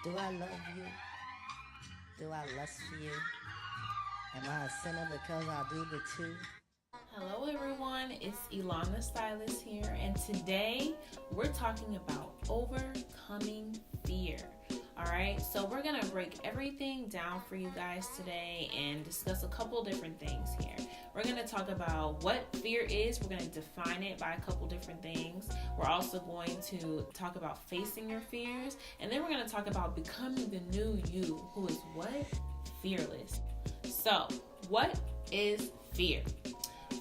Do I love you? Do I lust for you? Am I a sinner because I do the two? Hello everyone, it's Ilana Stylist here, and today we're talking about overcoming fear. Alright, so we're going to break everything down for you guys today and discuss a couple different things here. We're going to talk about what fear is. We're going to define it by a couple different things. We're also going to talk about facing your fears, and then we're going to talk about becoming the new you, who is what? Fearless. So, what is fear?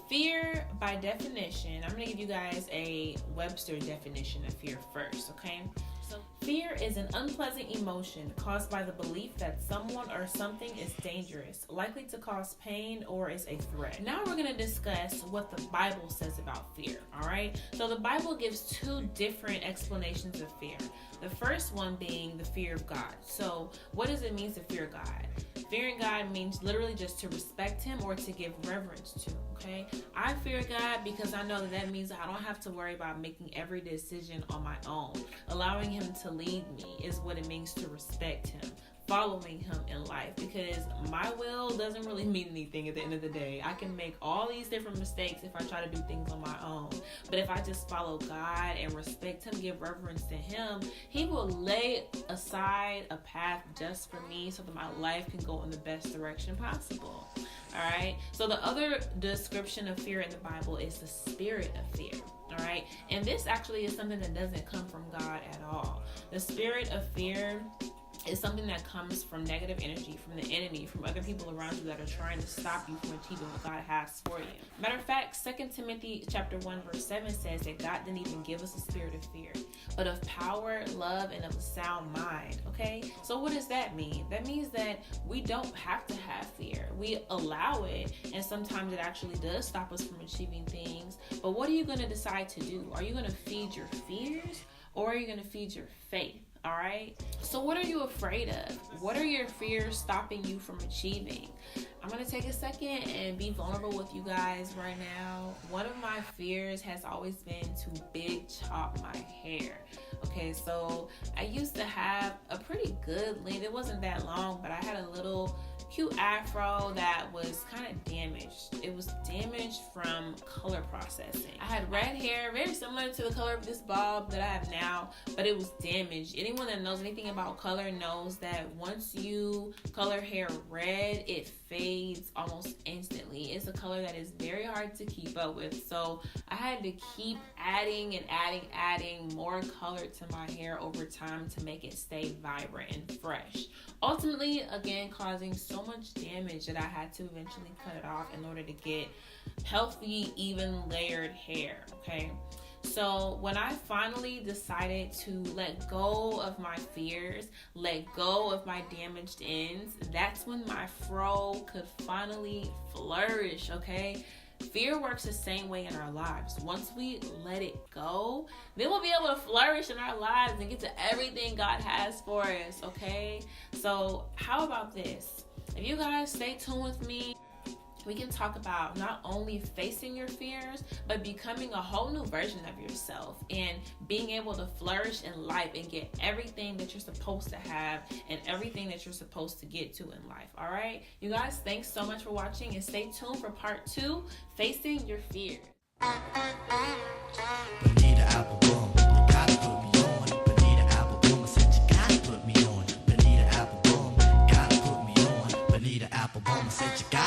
Fear, by definition, I'm going to give you guys a Webster definition of fear first, okay? So, fear is an unpleasant emotion caused by the belief that someone or something is dangerous, likely to cause pain, or is a threat. Now we're going to discuss what the Bible says about fear, all right? So the Bible gives two different explanations of fear. The first one being the fear of God. So what does it mean to fear God? Fearing God means literally just to respect Him or to give reverence to, okay? I fear God because I know that means I don't have to worry about making every decision on my own. Allowing Him to lead me is what it means to respect Him. Following Him in life, because my will doesn't really mean anything at the end of the day. I can make all these different mistakes if I try to do things on my own, but if I just follow God and respect Him, give reverence to Him, He will lay aside a path just for me so that my life can go in the best direction possible. All right, so the other description of fear in the Bible is the spirit of fear. All right, and this actually is something that doesn't come from God at all. The spirit of fear is something that comes from negative energy, from the enemy, from other people around you that are trying to stop you from achieving what God has for you. Matter of fact, 2 Timothy chapter 1 verse 7 says that God didn't even give us a spirit of fear, but of power, love, and of a sound mind, okay? So what does that mean? That means that we don't have to have fear. We allow it, and sometimes it actually does stop us from achieving things. But what are you going to decide to do? Are you going to feed your fears, or are you going to feed your faith? All right. So what are you afraid of? What are your fears stopping you from achieving? I'm going to take a second and be vulnerable with you guys right now. One of my fears has always been to big chop my hair. Okay, so I used to have a pretty good length. It wasn't that long, but I had a little cute afro that was kind of damaged. It was damaged from color processing. I had red hair, very similar to the color of this bob that I have now, but it was damaged. Anyone that knows anything about color knows that once you color hair red, it fades almost instantly. It's a color that is very hard to keep up with. So I had to keep adding more color to my hair over time to make it stay vibrant and fresh. Ultimately, again, causing so much damage that I had to eventually cut it off in order to get healthy, even layered hair, okay? So when I finally decided to let go of my fears, let go of my damaged ends, that's when my fro could finally flourish, okay? Fear works the same way in our lives. Once we let it go, then we'll be able to flourish in our lives and get to everything God has for us, okay? So how about this? If you guys stay tuned with me, we can talk about not only facing your fears, but becoming a whole new version of yourself and being able to flourish in life and get everything that you're supposed to have and everything that you're supposed to get to in life. All right, you guys, thanks so much for watching, and stay tuned for part 2, facing your fears. Bonita apple boom, you gotta put me on. Bonita apple boom, I said you gotta put me on. Bonita apple boom, gotta put me on. Bonita apple boom, I said you gotta